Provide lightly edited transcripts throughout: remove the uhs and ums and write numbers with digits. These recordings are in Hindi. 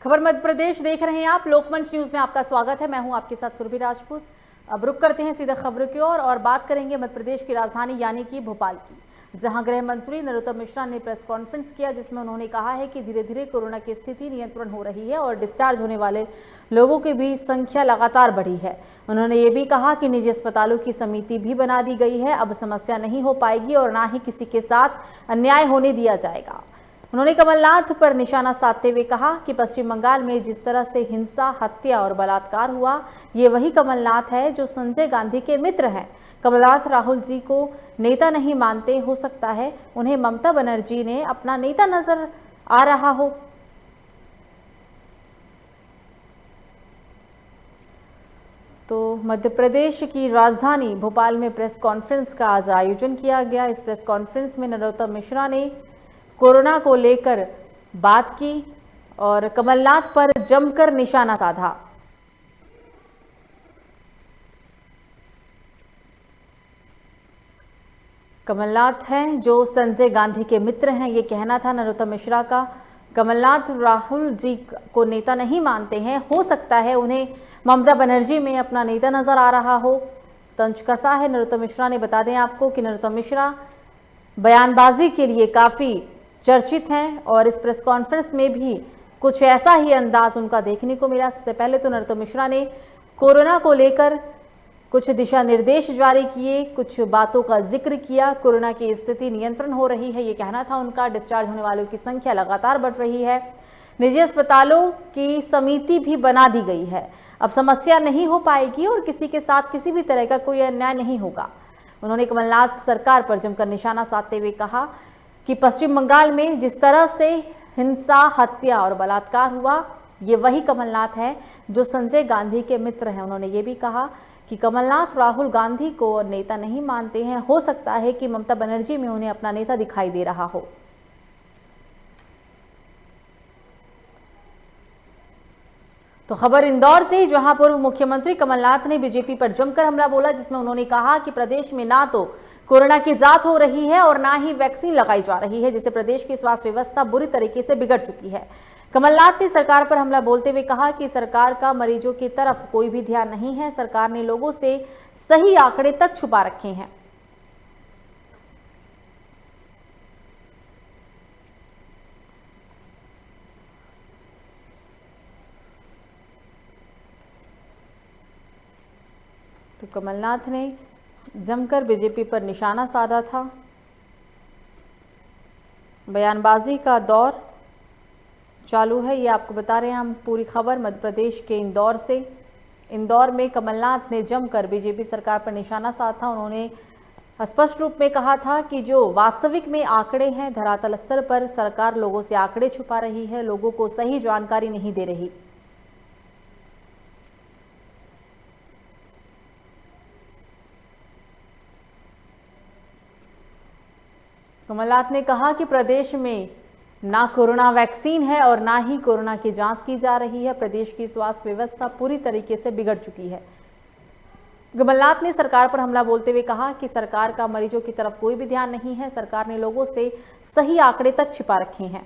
खबर मध्य प्रदेश देख रहे हैं आप। लोकमंच न्यूज में आपका स्वागत है। मैं हूं आपके साथ सुरभि राजपूत। अब रुक करते हैं सीधा खबरों की ओर और बात करेंगे मध्य प्रदेश की राजधानी यानी कि भोपाल की, जहां गृह मंत्री नरोत्तम मिश्रा ने प्रेस कॉन्फ्रेंस किया, जिसमें उन्होंने कहा है कि धीरे धीरे कोरोना की स्थिति नियंत्रण हो रही है और डिस्चार्ज होने वाले लोगों की भी संख्या लगातार बढ़ी है। उन्होंने ये भी कहा कि निजी अस्पतालों की समिति भी बना दी गई है। अब समस्या नहीं हो पाएगी और ना ही किसी के साथ अन्याय होने दिया जाएगा। उन्होंने कमलनाथ पर निशाना साधते हुए कहा कि पश्चिम बंगाल में जिस तरह से हिंसा, हत्या और बलात्कार हुआ, ये वही कमलनाथ है जो संजय गांधी के मित्र हैं। कमलनाथ राहुल जी को नेता नहीं मानते, हो सकता है उन्हें ममता बनर्जी ने अपना नेता नजर आ रहा हो। तो मध्य प्रदेश की राजधानी भोपाल में प्रेस कॉन्फ्रेंस का आज आयोजन किया गया। इस प्रेस कॉन्फ्रेंस में नरोत्तम मिश्रा ने कोरोना को लेकर बात की और कमलनाथ पर जमकर निशाना साधा। कमलनाथ हैं जो संजय गांधी के मित्र हैं, ये कहना था नरोत्तम मिश्रा का। कमलनाथ राहुल जी को नेता नहीं मानते हैं, हो सकता है उन्हें ममता बनर्जी में अपना नेता नजर आ रहा हो। तंज कसा है नरोत्तम मिश्रा ने। बता दें आपको कि नरोत्तम मिश्रा बयानबाजी के लिए काफी चर्चित हैं और इस प्रेस कॉन्फ्रेंस में भी कुछ ऐसा ही अंदाज उनका देखने को मिला। सबसे पहले तो नरोत्तम मिश्रा ने कोरोना को लेकर कुछ दिशा निर्देश जारी किए, कुछ बातों का जिक्र किया। कोरोना की स्थिति नियंत्रण हो रही है, ये कहना था उनका। डिस्चार्ज होने वालों की संख्या लगातार बढ़ रही है। निजी अस्पतालों की समिति भी बना दी गई है। अब समस्या नहीं हो पाएगी और किसी के साथ किसी भी तरह का कोई अन्याय नहीं होगा। उन्होंने कमलनाथ सरकार पर जमकर निशाना साधते हुए कहा कि पश्चिम बंगाल में जिस तरह से हिंसा, हत्या और बलात्कार हुआ, ये वही कमलनाथ है जो संजय गांधी के मित्र हैं। उन्होंने ये भी कहा कि कमलनाथ राहुल गांधी को नेता नहीं मानते हैं, हो सकता है कि ममता बनर्जी में उन्हें अपना नेता दिखाई दे रहा हो। तो खबर इंदौर से, जहां पूर्व मुख्यमंत्री कमलनाथ ने बीजेपी पर जमकर हमला बोला, जिसमें उन्होंने कहा कि प्रदेश में ना तो कोरोना की जांच हो रही है और ना ही वैक्सीन लगाई जा रही है, जिससे प्रदेश की स्वास्थ्य व्यवस्था बुरी तरीके से बिगड़ चुकी है। कमलनाथ ने सरकार पर हमला बोलते हुए कहा कि सरकार का मरीजों की तरफ कोई भी ध्यान नहीं है। सरकार ने लोगों से सही आंकड़े तक छुपा रखे हैं। तो कमलनाथ ने जमकर बीजेपी पर निशाना साधा था। बयानबाजी का दौर चालू है, ये आपको बता रहे हैं हम। पूरी खबर मध्य प्रदेश के इंदौर से। इंदौर में कमलनाथ ने जमकर बीजेपी सरकार पर निशाना साधा। उन्होंने स्पष्ट रूप में कहा था कि जो वास्तविक में आंकड़े हैं, धरातल स्तर पर सरकार लोगों से आंकड़े छुपा रही है, लोगों को सही जानकारी नहीं दे रही। कमलनाथ ने कहा कि प्रदेश में ना कोरोना वैक्सीन है और ना ही कोरोना की जांच की जा रही है। प्रदेश की स्वास्थ्य व्यवस्था पूरी तरीके से बिगड़ चुकी है। कमलनाथ ने सरकार पर हमला बोलते हुए कहा कि सरकार का मरीजों की तरफ कोई भी ध्यान नहीं है। सरकार ने लोगों से सही आंकड़े तक छिपा रखे हैं।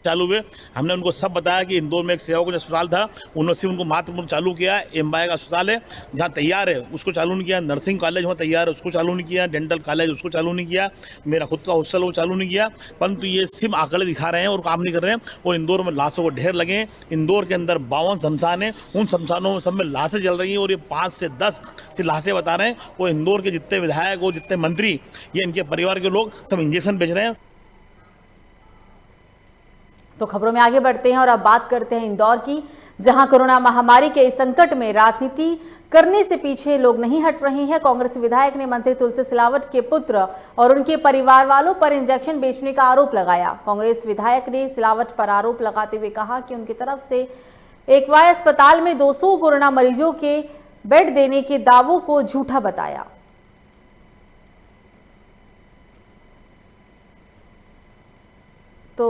चालू हुए, हमने उनको सब बताया कि इंदौर में एक सेवाकुंज अस्पताल था, उन्होंने सिर्फ उनको मातृ चालू किया। एमबाई का अस्पताल है जहाँ तैयार है, उसको चालू नहीं किया। नर्सिंग कॉलेज वहाँ तैयार है, उसको चालू नहीं किया। डेंटल कॉलेज उसको चालू नहीं किया। मेरा खुद का हॉस्टल वो चालू नहीं किया। परंतु ये सिर्फ आंकड़े दिखा रहे हैं और काम नहीं कर रहे हैं। और इंदौर में लाशों को ढेर लगे। इंदौर के अंदर 52 शमशान है, उन शमशानों में सब में लाशें जल रही हैं और ये 5 से 10 से लाशें बता रहे हैं। वो इंदौर के जितने विधायक हो, जितने मंत्री, ये इनके परिवार के लोग सब इंजेक्शन बेच रहे हैं। तो खबरों में आगे बढ़ते हैं और अब बात करते हैं इंदौर की, जहां कोरोना महामारी के इस संकट में राजनीति करने से पीछे लोग नहीं हट रहे हैं। कांग्रेस विधायक ने मंत्री तुलसी सिलावट के पुत्र और उनके परिवार वालों पर इंजेक्शन बेचने का आरोप लगाया। कांग्रेस विधायक ने सिलावट पर आरोप लगाते हुए कहा कि उनकी तरफ से एकवाय अस्पताल में 200 कोरोना मरीजों के बेड देने के दावों को झूठा बताया। तो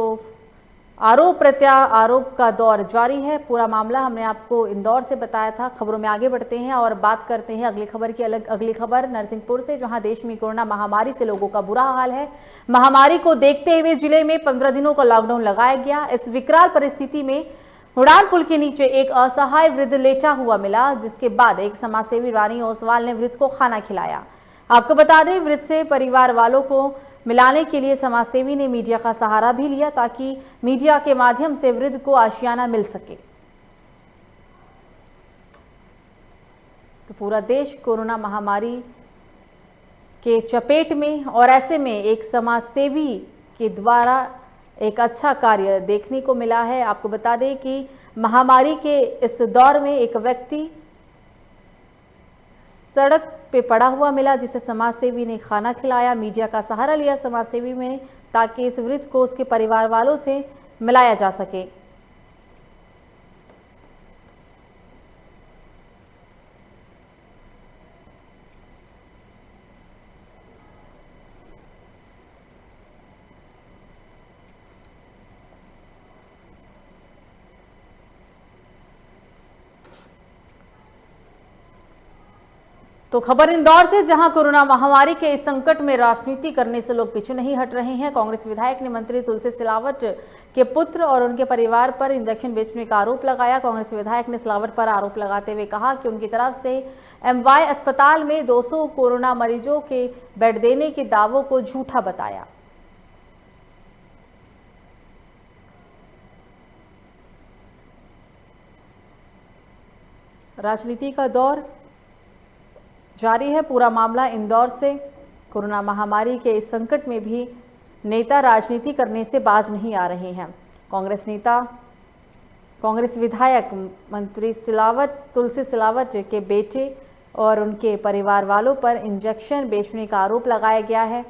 आरोप प्रत्यारोप का दौर जारी है। पूरा मामला हमने आपको इंदौर से बताया था। खबरों में आगे बढ़ते हैं और बात करते हैं अगली खबर की। अगली खबर नरसिंहपुर से, जहां देश में कोरोना महामारी से लोगों का बुरा हाल है। महामारी को देखते हुए जिले में 15 दिनों का लॉकडाउन लगाया गया। इस विकराल परिस्थिति में उड़ान पुल के नीचे एक असहाय वृद्ध लेटा हुआ मिला, जिसके बाद एक समाजसेवी रानी ओसवाल ने वृद्ध को खाना खिलाया। आपको बता दें, वृद्ध से परिवार वालों को मिलाने के लिए समाजसेवी ने मीडिया का सहारा भी लिया, ताकि मीडिया के माध्यम से वृद्ध को आशियाना मिल सके। तो पूरा देश कोरोना महामारी के चपेट में, और ऐसे में एक समाजसेवी के द्वारा एक अच्छा कार्य देखने को मिला है। आपको बता दें कि महामारी के इस दौर में एक व्यक्ति सड़क पे पड़ा हुआ मिला, जिसे समाजसेवी ने खाना खिलाया। मीडिया का सहारा लिया समाजसेवी में, ताकि इस वृद्ध को उसके परिवार वालों से मिलाया जा सके। तो खबर इंदौर से, जहां कोरोना महामारी के इस संकट में राजनीति करने से लोग पीछे नहीं हट रहे हैं। कांग्रेस विधायक ने मंत्री तुलसी सिलावट के पुत्र और उनके परिवार पर इंजेक्शन बेचने का आरोप लगाया। कांग्रेस विधायक ने सिलावट पर आरोप लगाते हुए कहा कि उनकी तरफ से एमवाय अस्पताल में 200 कोरोना मरीजों के बेड देने के दावों को झूठा बताया। राजनीति का दौर जारी है। पूरा मामला इंदौर से। कोरोना महामारी के इस संकट में भी नेता राजनीति करने से बाज नहीं आ रहे हैं। कांग्रेस विधायक मंत्री तुलसी सिलावट के बेटे और उनके परिवार वालों पर इंजेक्शन बेचने का आरोप लगाया गया है।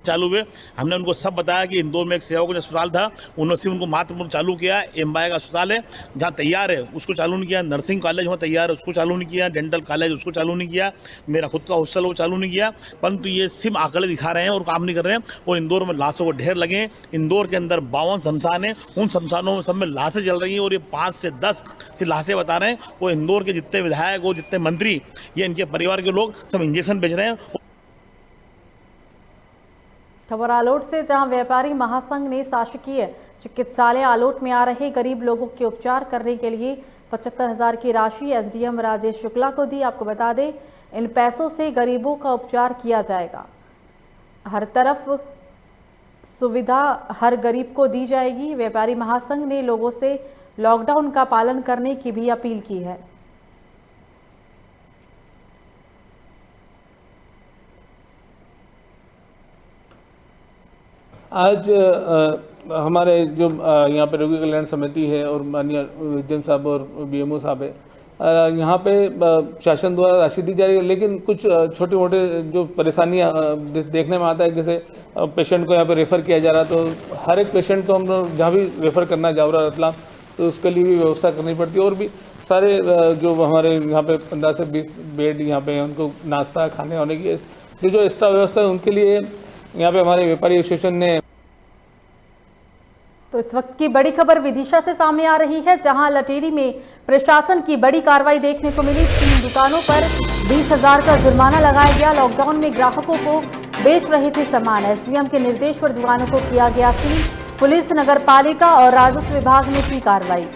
चालू हुए, हमने उनको सब बताया कि इंदौर में एक सेवा कुंज अस्पताल था, उन्होंने सिर्फ उनको मात्र चालू किया। एमवाय का अस्पताल है जहाँ तैयार है उसको चालू नहीं किया। नर्सिंग कॉलेज वहाँ तैयार है उसको चालू नहीं किया। डेंटल कॉलेज उसको चालू नहीं किया। मेरा खुद का हॉस्टल वो चालू नहीं किया। परंतु ये सिर्फ आंकड़े दिखा रहे हैं और काम नहीं कर रहे हैं। और इंदौर में लाशों को ढेर लगे हैं। इंदौर के अंदर 52 शमशान है, उन शमशानों में सब में लाशें जल रही हैं और ये 5 से 10 से लाशें बता रहे हैं। वो इंदौर के जितने विधायक हो, जितने मंत्री, ये इनके परिवार के लोग सब इंजेक्शन बेच रहे हैं। खबर आलोट से, जहां व्यापारी महासंघ ने शासकीय चिकित्सालय आलोट में आ रहे गरीब लोगों के उपचार करने के लिए 75,000 की राशि एसडीएम राजेश शुक्ला को दी। आपको बता दें, इन पैसों से गरीबों का उपचार किया जाएगा। हर तरफ सुविधा हर गरीब को दी जाएगी। व्यापारी महासंघ ने लोगों से लॉकडाउन का पालन करने की भी अपील की है। आज हमारे जो यहाँ पे रोगी कल्याण समिति है और माननीय विजन साहब और बीएमओ साहब है, यहाँ पे शासन द्वारा राशि दी जा रही है। लेकिन कुछ छोटे मोटे जो परेशानियाँ देखने में आता है, जैसे पेशेंट को यहाँ पे रेफ़र किया जा रहा है, तो हर एक पेशेंट को हम लोग जहाँ भी रेफ़र करना जावरा रतलाम, तो उसके लिए भी व्यवस्था करनी पड़ती है। और भी सारे जो हमारे यहाँ पे 15 से 20 बेड यहाँ पे उनको नाश्ता खाने होने की जो एक्स्ट्रा व्यवस्था है, उनके लिए यहाँ पे हमारे व्यापारी एसोसिएशन ने। तो इस वक्त की बड़ी खबर विदिशा से सामने आ रही है, जहां लटेरी में प्रशासन की बड़ी कार्रवाई देखने को मिली। 3 दुकानों पर 20,000 का जुर्माना लगाया गया। लॉकडाउन में ग्राहकों को बेच रहे थे सामान। एसडीएम के निर्देश पर दुकानों को किया गया सील। पुलिस, नगर पालिका और राजस्व विभाग ने की कार्रवाई।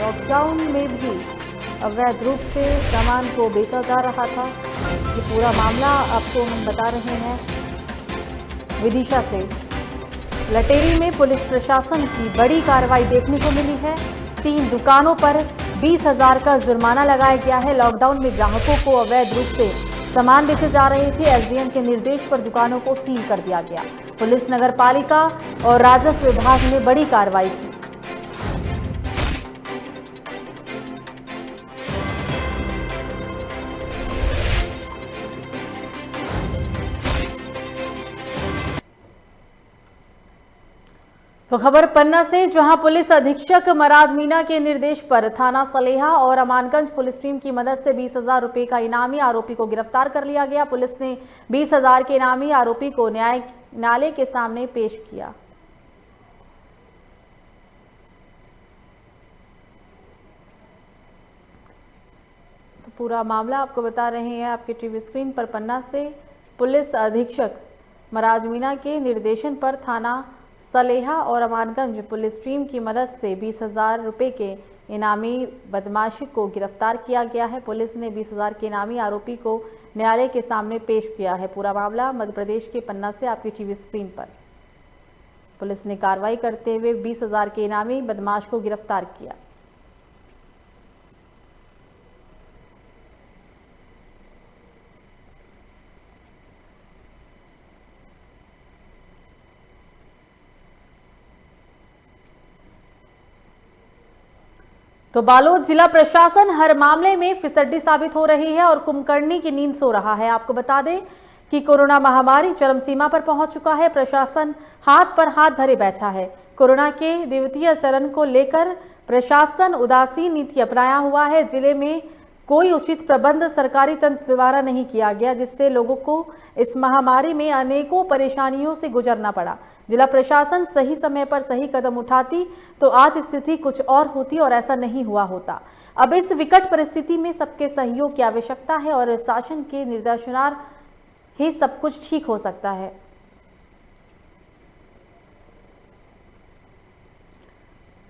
लॉकडाउन में भी अवैध रूप से सामान को बेचा जा रहा था। ये पूरा मामला आपको हम बता रहे हैं विदिशा से। लटेरी में पुलिस प्रशासन की बड़ी कार्रवाई देखने को मिली है। 3 दुकानों पर 20,000 का जुर्माना लगाया गया है। लॉकडाउन में ग्राहकों को अवैध रूप से सामान बेचे जा रहे थे। एसडीएम के निर्देश पर दुकानों को सील कर दिया गया। पुलिस, नगर पालिका और राजस्व विभाग ने बड़ी कार्रवाई की। तो खबर पन्ना से, जहां पुलिस अधीक्षक मराज मीना के निर्देश पर थाना सलेहा और अमानगंज पुलिस टीम की मदद से 20,000 रुपए का इनामी आरोपी को गिरफ्तार कर लिया गया। पुलिस ने 20,000 के इनामी आरोपी को न्यायालय के सामने पेश किया। तो पूरा मामला आपको बता रहे हैं आपके टीवी स्क्रीन पर पन्ना से। पुलिस अधीक्षक मराज मीना के निर्देशन पर थाना सलेहा और अमानगंज पुलिस टीम की मदद से 20,000 रुपए के इनामी बदमाश को गिरफ्तार किया गया है। पुलिस ने 20,000 के इनामी आरोपी को न्यायालय के सामने पेश किया है। पूरा मामला मध्य प्रदेश के पन्ना से आपकी टीवी स्क्रीन पर। पुलिस ने कार्रवाई करते हुए 20,000 के इनामी बदमाश को गिरफ्तार किया। तो बालोद जिला प्रशासन हर मामले में फिसड्डी साबित हो रही है और कुंभकर्णी की नींद सो रहा है। आपको बता दें कि कोरोना महामारी चरम सीमा पर पहुंच चुका है। प्रशासन हाथ पर हाथ धरे बैठा है। कोरोना के द्वितीय चरण को लेकर प्रशासन उदासीन नीति अपनाया हुआ है। जिले में कोई उचित प्रबंध सरकारी तंत्र द्वारा नहीं किया गया, जिससे लोगों को इस महामारी में अनेकों परेशानियों से गुजरना पड़ा। जिला प्रशासन सही समय पर सही कदम उठाती तो आज स्थिति कुछ और होती और ऐसा नहीं हुआ होता। अब इस विकट परिस्थिति में सबके सहयोग की आवश्यकता है और शासन के निर्देशानुसार ही सब कुछ ठीक हो सकता है।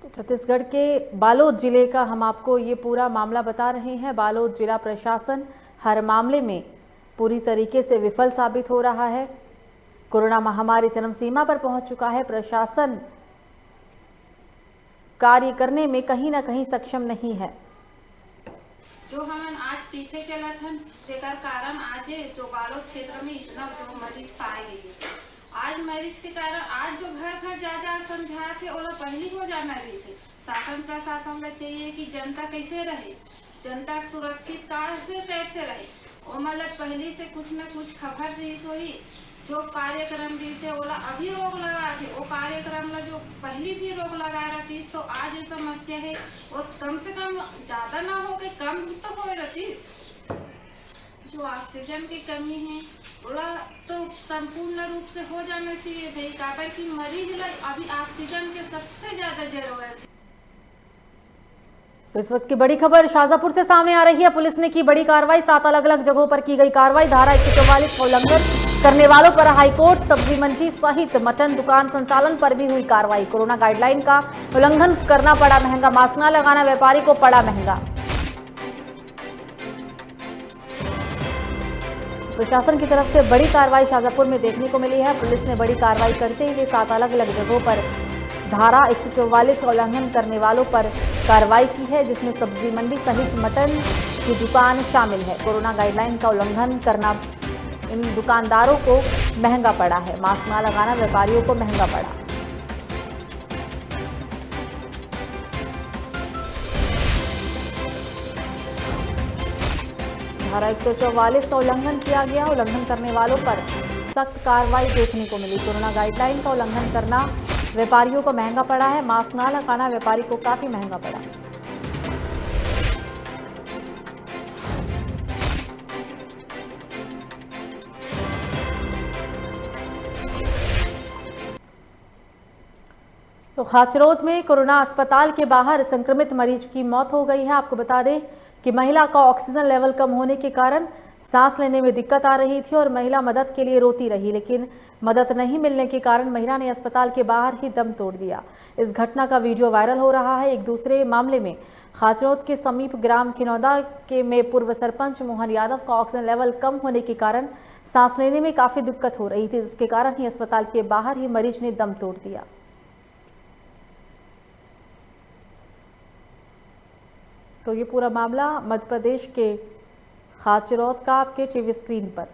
तो छत्तीसगढ़ के बालोद जिले का हम आपको ये पूरा मामला बता रहे हैं। बालोद जिला प्रशासन हर मामले में पूरी तरीके से विफल साबित हो रहा है। कोरोना महामारी चरम सीमा पर पहुंच चुका है। प्रशासन कार्य करने में कहीं ना कहीं सक्षम नहीं है। जो हम आज पीछे चला था, जेकर कारण आज जो बालोद क्षेत्र में इतना जो मरीज पाए गए, आज मरीज के कारण आज जो घर जा समझा थे वो पहली हो जाना रही थे। शासन प्रशासन को चाहिए कि जनता कैसे रहे, जनता सुरक्षित कैसे टाइप से रहे। वो मतलब पहली से कुछ न कुछ खबर दी सोई, जो कार्यक्रम दी से ओला अभी रोक लगा थे, वो कार्यक्रम ला जो पहली भी रोक लगा रही तो आज ये समस्या है वो कम से कम ज्यादा ना हो गई, कम तो हो रही। जो ऑक्सीजन की कमी है ओला तो संपूर्ण रूप से हो जाना चाहिए भाई, काबर की मरीज ला अभी ऑक्सीजन के सबसे ज्यादा जरूरत है। तो इस वक्त की बड़ी खबर शाजापुर से सामने आ रही है। पुलिस ने की बड़ी कार्रवाई, 7 अलग अलग जगहों पर की गई कार्रवाई। धारा 144 का उल्लंघन करने वालों पर हाईकोर्ट, सब्जी मंडी सहित मटन दुकान संचालन पर भी हुई कार्रवाई। कोरोना गाइडलाइन का उल्लंघन करना पड़ा महंगा, मास्क न लगाना व्यापारी को पड़ा महंगा। प्रशासन की तरफ से बड़ी कार्रवाई शाजापुर में देखने को मिली है। पुलिस ने बड़ी कार्रवाई करते हुए 7 अलग अलग जगहों पर धारा 144 का उल्लंघन करने वालों पर कार्रवाई की है, जिसमें सब्जी मंडी सहित मटन की दुकान शामिल है। कोरोना गाइडलाइन का उल्लंघन करना इन दुकानदारों को महंगा पड़ा है, मास्क न लगाना व्यापारियों को महंगा पड़ा। धारा 144 का उल्लंघन किया गया। उल्लंघन करने वालों पर सख्त कार्रवाई देखने को मिली। कोरोना गाइडलाइन का उल्लंघन करना व्यापारियों को महंगा पड़ा है, मास्क न लगाना व्यापारी को काफी महंगा पड़ा। तो खाचरोद में कोरोना अस्पताल के बाहर संक्रमित मरीज की मौत हो गई है। आपको बता दें कि महिला का ऑक्सीजन लेवल कम होने के कारण सांस लेने में दिक्कत आ रही थी और महिला मदद के लिए रोती रही, लेकिन मदद नहीं मिलने के कारण महिला ने अस्पताल के बाहर ही दम तोड़ दिया। इस घटना का वीडियो वायरल हो रहा है। एक दूसरे मामले में खाचरोद के समीप ग्राम खिनौदा के में पूर्व सरपंच मोहन यादव का ऑक्सीजन लेवल कम होने के कारण सांस लेने में काफी दिक्कत हो रही थी, जिसके कारण ही अस्पताल के बाहर ही मरीज ने दम तोड़ दिया। तो ये पूरा मामला मध्य प्रदेश के खाचरोद का आपके टीवी स्क्रीन पर।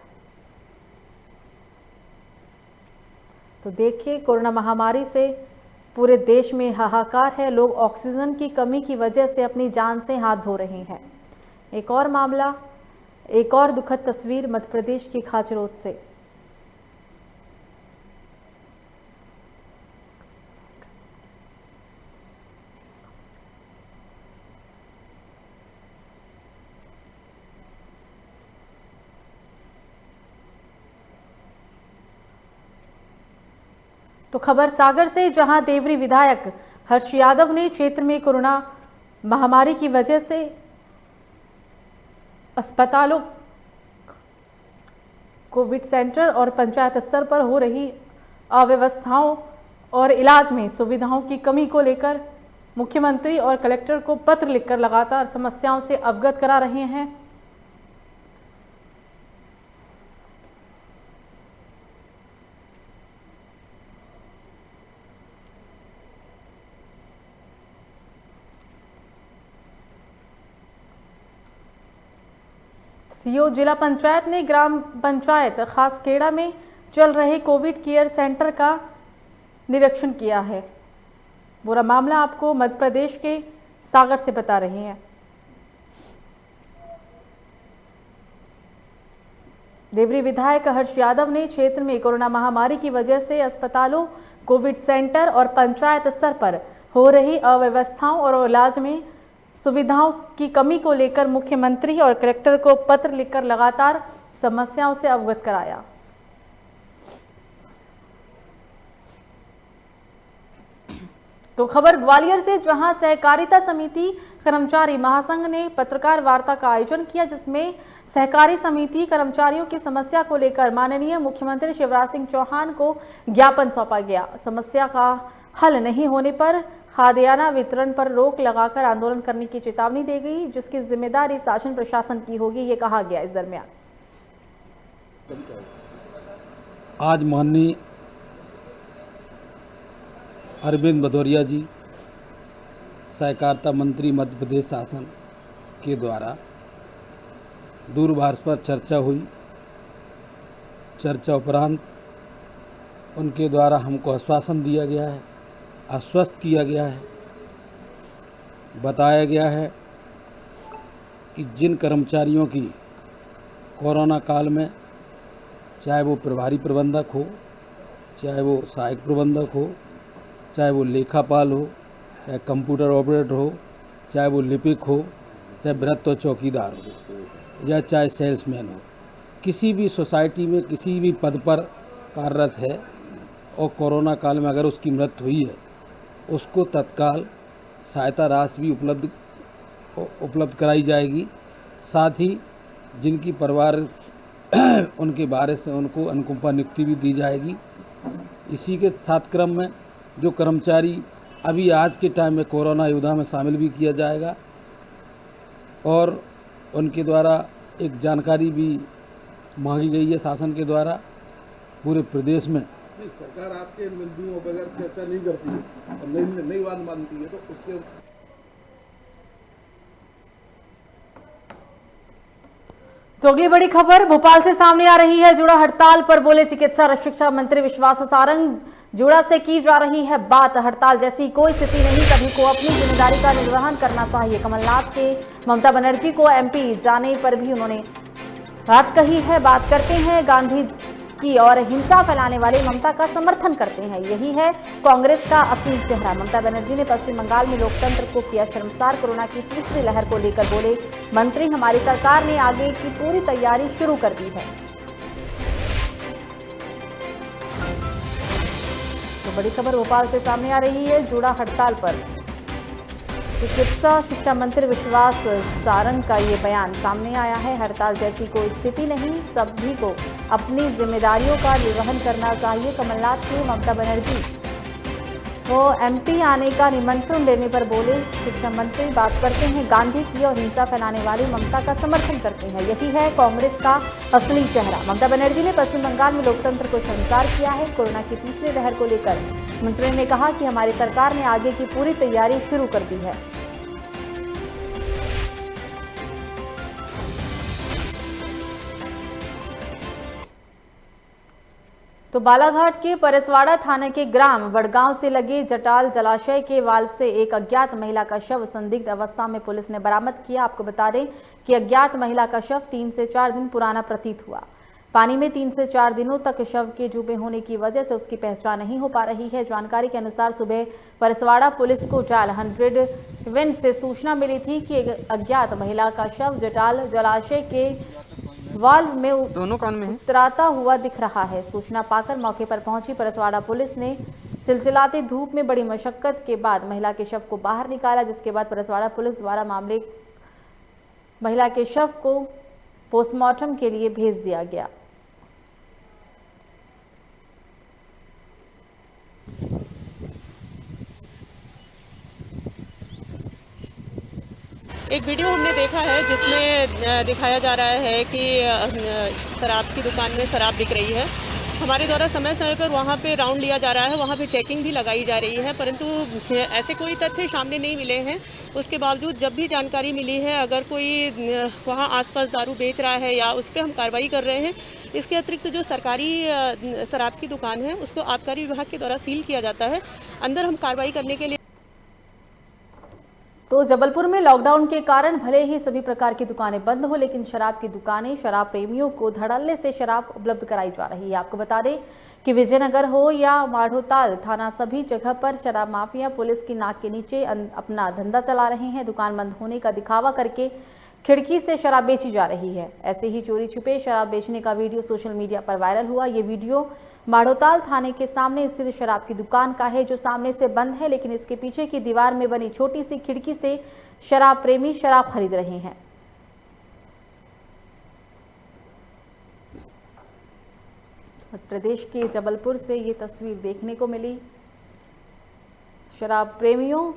तो देखिए, कोरोना महामारी से पूरे देश में हाहाकार है। लोग ऑक्सीजन की कमी की वजह से अपनी जान से हाथ धो रहे हैं। एक और मामला, एक और दुखद तस्वीर मध्य प्रदेश की खाचरोद से। तो खबर सागर से, जहां देवरी विधायक हर्ष यादव ने क्षेत्र में कोरोना महामारी की वजह से अस्पतालों, कोविड सेंटर और पंचायत स्तर पर हो रही अव्यवस्थाओं और इलाज में सुविधाओं की कमी को लेकर मुख्यमंत्री और कलेक्टर को पत्र लिखकर लगातार समस्याओं से अवगत करा रहे हैं। सीओ जिला पंचायत ने ग्राम पंचायत खासखेड़ा में चल रहे कोविड केयर सेंटर का निरीक्षण किया है। पूरा मामला आपको मध्य प्रदेश के सागर से बता रहे हैं। देवरी विधायक हर्ष यादव ने क्षेत्र में कोरोना महामारी की वजह से अस्पतालों, कोविड सेंटर और पंचायत स्तर पर हो रही अव्यवस्थाओं और इलाज में सुविधाओं की कमी को लेकर मुख्यमंत्री और कलेक्टर को पत्र लिखकर लगातार समस्याओं से अवगत कराया। तो खबर ग्वालियर से, जहां सहकारिता समिति कर्मचारी महासंघ ने पत्रकार वार्ता का आयोजन किया, जिसमें सहकारी समिति कर्मचारियों की समस्या को लेकर माननीय मुख्यमंत्री शिवराज सिंह चौहान को ज्ञापन सौंपा गया। समस्या का हल नहीं होने पर खाद्यान्न वितरण पर रोक लगाकर आंदोलन करने की चेतावनी दी गई, जिसकी जिम्मेदारी शासन प्रशासन की होगी, ये कहा गया। इस दरमियान आज माननीय अरविंद भदौरिया जी, सहकारिता मंत्री मध्य प्रदेश शासन के द्वारा दूरभाष पर चर्चा हुई। चर्चा उपरांत उनके द्वारा हमको आश्वासन दिया गया है, आश्वस्त किया गया है, बताया गया है कि जिन कर्मचारियों की कोरोना काल में, चाहे वो प्रभारी प्रबंधक हो, चाहे वो सहायक प्रबंधक हो, चाहे वो लेखापाल हो, चाहे कंप्यूटर ऑपरेटर हो, चाहे वो लिपिक हो, चाहे वृत्त और चौकीदार हो, या चाहे सेल्समैन हो, किसी भी सोसाइटी में किसी भी पद पर कार्यरत है और कोरोना काल में अगर उसकी मृत्यु हुई है, उसको तत्काल सहायता राशि भी उपलब्ध कराई जाएगी। साथ ही जिनकी परिवार उनके बारे से उनको अनुकंपा नियुक्ति भी दी जाएगी। इसी के साथ क्रम में जो कर्मचारी अभी आज के टाइम में कोरोना योद्धा में शामिल भी किया जाएगा और उनके द्वारा एक जानकारी भी मांगी गई है शासन के द्वारा पूरे प्रदेश में। नहीं, सरकार आपके बिंदुओं बगैर चर्चा नहीं करती है और नई बात मानती है, तो उसके तो अगली बड़ी खबर भोपाल से सामने आ रही है। जुड़ा हड़ताल पर बोले चिकित्सा और शिक्षा मंत्री विश्वास सारंग। जुड़ा से की जा रही है बात, हड़ताल जैसी कोई स्थिति नहीं, सभी को अपनी जिम्मेदारी का निर्वहन करना चाहिए। कमलनाथ के ममता बनर्जी को एमपी जाने पर भी उन्होंने बात कही है। बात करते हैं गांधी की और हिंसा फैलाने वाले ममता का समर्थन करते हैं, यही है कांग्रेस का असली चेहरा। ममता बनर्जी ने पश्चिम बंगाल में लोकतंत्र को किया शर्मसार। कोरोना की तीसरी लहर को लेकर बोले मंत्री, हमारी सरकार ने आगे की पूरी तैयारी शुरू कर दी है। तो बड़ी खबर भोपाल से सामने आ रही है। जुड़ा हड़ताल पर चिकित्सा शिक्षा मंत्री विश्वास सारंग का ये बयान सामने आया है। हड़ताल जैसी कोई स्थिति नहीं, सभी को अपनी जिम्मेदारियों का निर्वहन करना चाहिए। कमलनाथ की ममता बनर्जी को एमपी आने का निमंत्रण देने पर बोले शिक्षा मंत्री। बात करते हैं गांधी की और हिंसा फैलाने वाली ममता का समर्थन करते हैं, यही है कांग्रेस का असली चेहरा। ममता बनर्जी ने पश्चिम बंगाल में लोकतंत्र को शर्मसार किया है। कोरोना की तीसरी लहर को लेकर मंत्री ने कहा कि हमारी सरकार ने आगे की पूरी तैयारी शुरू कर दी है। तो बालाघाट के परसवाड़ा थाने के ग्राम बड़गांव से लगे जटाल जलाशय के वाल्व से एक अज्ञात महिला का शव संदिग्ध अवस्था में पुलिस ने बरामद किया। आपको बता दें कि अज्ञात महिला का शव 3 से 4 दिन पुराना प्रतीत हुआ। पानी में 3 से 4 दिनों तक शव के डूबे होने की वजह से उसकी पहचान नहीं हो पा रही है। जानकारी के अनुसार सुबह परसवाड़ा पुलिस को डायल 101 से सूचना मिली थी कि एक अज्ञात महिला का शव जटाल जलाशय के वाल्व में उतराता हुआ दिख रहा है। सूचना पाकर मौके पर पहुंची परसवाड़ा पुलिस ने चिलचिलाती धूप में बड़ी मशक्कत के बाद महिला के शव को बाहर निकाला, जिसके बाद परसवाड़ा पुलिस द्वारा महिला के शव को पोस्टमार्टम के लिए भेज दिया गया। एक वीडियो हमने देखा है जिसमें दिखाया जा रहा है कि शराब की दुकान में शराब बिक रही है। हमारे द्वारा समय समय पर वहाँ पे राउंड लिया जा रहा है, वहाँ पे चेकिंग भी लगाई जा रही है, परंतु ऐसे कोई तथ्य सामने नहीं मिले हैं। उसके बावजूद जब भी जानकारी मिली है, अगर कोई वहाँ आसपास दारू बेच रहा है या उस पर हम कार्रवाई कर रहे हैं। इसके अतिरिक्त जो सरकारी शराब की दुकान है उसको आबकारी विभाग के द्वारा सील किया जाता है। अंदर हम कार्रवाई करने के लिए तो जबलपुर में लॉकडाउन के कारण भले ही सभी प्रकार की दुकानें बंद हो, लेकिन शराब की दुकानें शराब प्रेमियों को धड़ल्ले से शराब उपलब्ध कराई जा रही है। आपको बता दें कि विजयनगर हो या माढ़ोताल थाना, सभी जगह पर शराब माफिया पुलिस की नाक के नीचे अपना धंधा चला रहे हैं। दुकान बंद होने का दिखावा करके खिड़की से शराब बेची जा रही है। ऐसे ही चोरी छुपे शराब बेचने का वीडियो सोशल मीडिया पर वायरल हुआ। ये वीडियो माढ़ोताल थाने के सामने स्थित शराब की दुकान का है, जो सामने से बंद है, लेकिन इसके पीछे की दीवार में बनी छोटी सी खिड़की से शराब प्रेमी शराब खरीद रहे हैं। उत्तर प्रदेश के जबलपुर से ये तस्वीर देखने को मिली। शराब प्रेमियों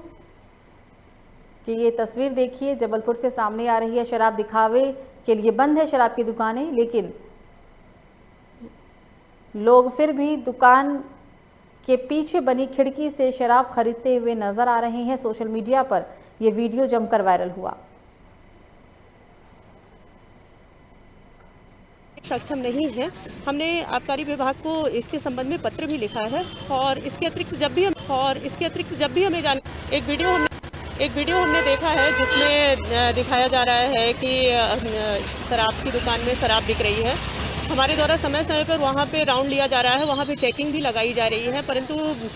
की ये तस्वीर देखिए, जबलपुर से सामने आ रही है। शराब दिखावे के लिए बंद है शराब की दुकानें, लेकिन लोग फिर भी दुकान के पीछे बनी खिड़की से शराब खरीदते हुए नजर आ रहे हैं। सोशल मीडिया पर यह वीडियो जमकर वायरल हुआ। सक्षम नहीं है। हमने आबकारी विभाग को इसके संबंध में पत्र भी लिखा है और इसके अतिरिक्त जब भी हमें एक वीडियो हमने देखा है जिसमें दिखाया जा रहा है कि शराब की दुकान में शराब बिक रही है। हमारे द्वारा समय समय पर वहाँ पे राउंड लिया जा रहा है, वहाँ पे चेकिंग भी लगाई जा रही है, परंतु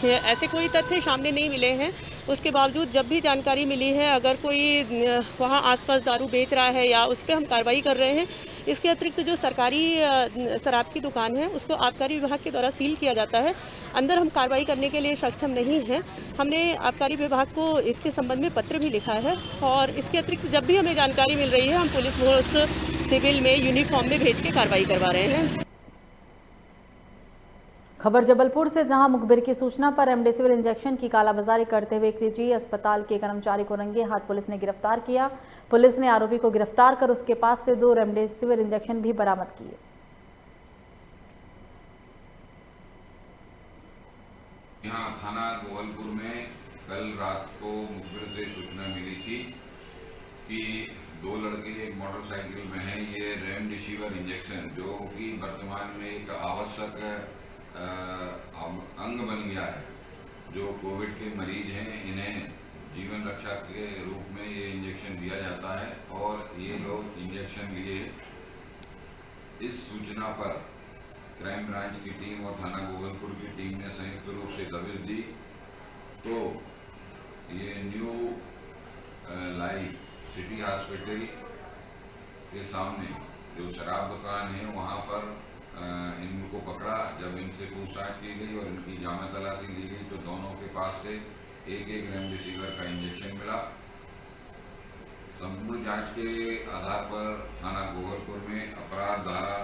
ऐसे कोई तथ्य सामने नहीं मिले हैं। उसके बावजूद जब भी जानकारी मिली है, अगर कोई वहाँ आसपास दारू बेच रहा है या उस पर हम कार्रवाई कर रहे हैं। इसके अतिरिक्त जो सरकारी शराब की दुकान है उसको आबकारी विभाग के द्वारा सील किया जाता है। अंदर हम कार्रवाई करने के लिए सक्षम नहीं हैं। हमने आबकारी विभाग को इसके संबंध में पत्र भी लिखा है और इसके अतिरिक्त जब भी हमें जानकारी मिल रही है, हम पुलिस फोर्स सिविल में यूनिफॉर्म में भेज के कार्रवाई करवा रहे हैं। खबर जबलपुर से, जहां मुखबिर की सूचना पर रेमडेसिविर इंजेक्शन की कालाबाजारी करते हुए एक निजी अस्पताल के कर्मचारी को रंगे हाथ पुलिस ने गिरफ्तार किया। पुलिस ने आरोपी को गिरफ्तार कर उसके पास से 2 रेमडेसिविर इंजेक्शन भी बरामद किए। यहाँ थाना गोवलपुर में कल रात को मुखबिर से सूचना मिली थी कि 2 लड़के एक मोटरसाइकिल में हैं। ये रेमडेसिविर इंजेक्शन जो कि वर्तमान में एक आवश्यक अंग बन गया है। जो कोविड के मरीज हैं, इन्हें जीवन रक्षा के रूप में ये इंजेक्शन दिया जाता है और ये लोग इंजेक्शन लिए। इस सूचना पर क्राइम ब्रांच की टीम और थाना गोवलपुर की टीम ने संयुक्त रूप से दबिश दी, तो ये न्यू लाइफ सिटी हॉस्पिटल के सामने जो शराब दुकान है वहाँ पर इनको पकड़ा। जब इनसे पूछताछ की गई और इनकी जामा तलाशी ली गई तो दोनों के पास से एक रेमडेसिविर का इंजेक्शन मिला। संपूर्ण जांच के आधार पर थाना गोवलपुर में अपराध धारा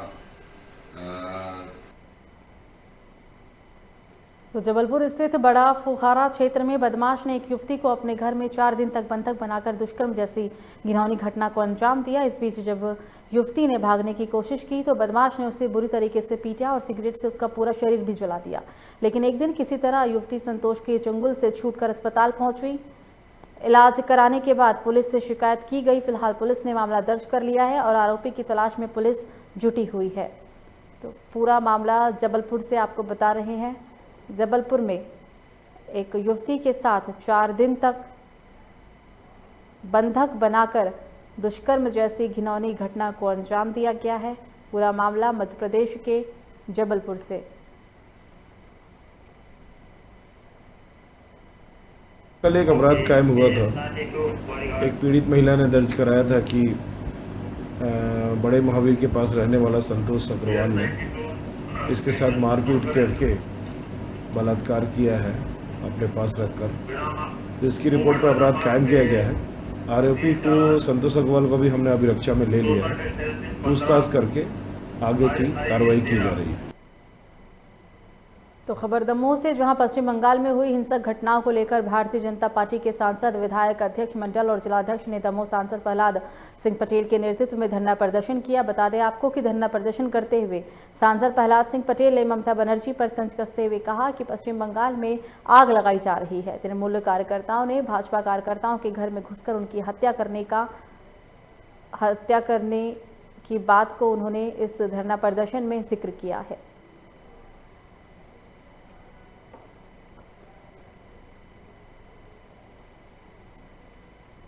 तो जबलपुर स्थित बड़ा फुहारा क्षेत्र में बदमाश ने एक युवती को अपने घर में 4 दिन तक बंधक बनाकर दुष्कर्म जैसी घिनौनी घटना को अंजाम दिया। इस बीच जब युवती ने भागने की कोशिश की तो बदमाश ने उसे बुरी तरीके से पीटा और सिगरेट से उसका पूरा शरीर भी जला दिया। लेकिन एक दिन किसी तरह युवती संतोष के चंगुल से छूटकर अस्पताल पहुंची। इलाज कराने के बाद पुलिस से शिकायत की गई। फिलहाल पुलिस ने मामला दर्ज कर लिया है और आरोपी की तलाश में पुलिस जुटी हुई है। तो पूरा मामला जबलपुर से आपको बता रहे हैं। जबलपुर में एक युवती के साथ 4 दिन तक बंधक बनाकर दुष्कर्म जैसी घिनौनी घटना को अंजाम दिया गया है। पूरा मामला मध्य प्रदेश के जबलपुर से। कल एक अपराध कायम हुआ था। एक पीड़ित महिला ने दर्ज कराया था कि बड़े महावीर के पास रहने वाला संतोष अग्रवाल ने इसके साथ मारपीट करके बलात्कार किया है अपने पास रखकर, जिसकी रिपोर्ट पर अपराध कायम किया गया है। आरोपी को संतोष अग्रवाल को भी हमने अभी रक्षा में ले लिया है। पूछताछ करके आगे की कार्रवाई की जा रही है। तो खबर दमोह से, जहां पश्चिम बंगाल में हुई हिंसक घटनाओं को लेकर भारतीय जनता पार्टी के सांसद, विधायक, अध्यक्ष मंडल और जिलाध्यक्ष ने दमोह सांसद प्रहलाद सिंह पटेल के नेतृत्व में धरना प्रदर्शन किया। बता दें आपको कि धरना प्रदर्शन करते हुए सांसद प्रहलाद सिंह पटेल ने ममता बनर्जी पर तंज कसते हुए कहा कि पश्चिम बंगाल में आग लगाई जा रही है। तृणमूल कार्यकर्ताओं ने भाजपा कार्यकर्ताओं के घर में घुसकर उनकी हत्या करने की बात को उन्होंने इस धरना प्रदर्शन में जिक्र किया है।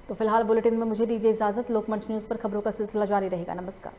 तो फिलहाल बुलेटिन में मुझे दीजिए इजाजत। लोकमंच न्यूज़ पर खबरों का सिलसिला जारी रहेगा। नमस्कार।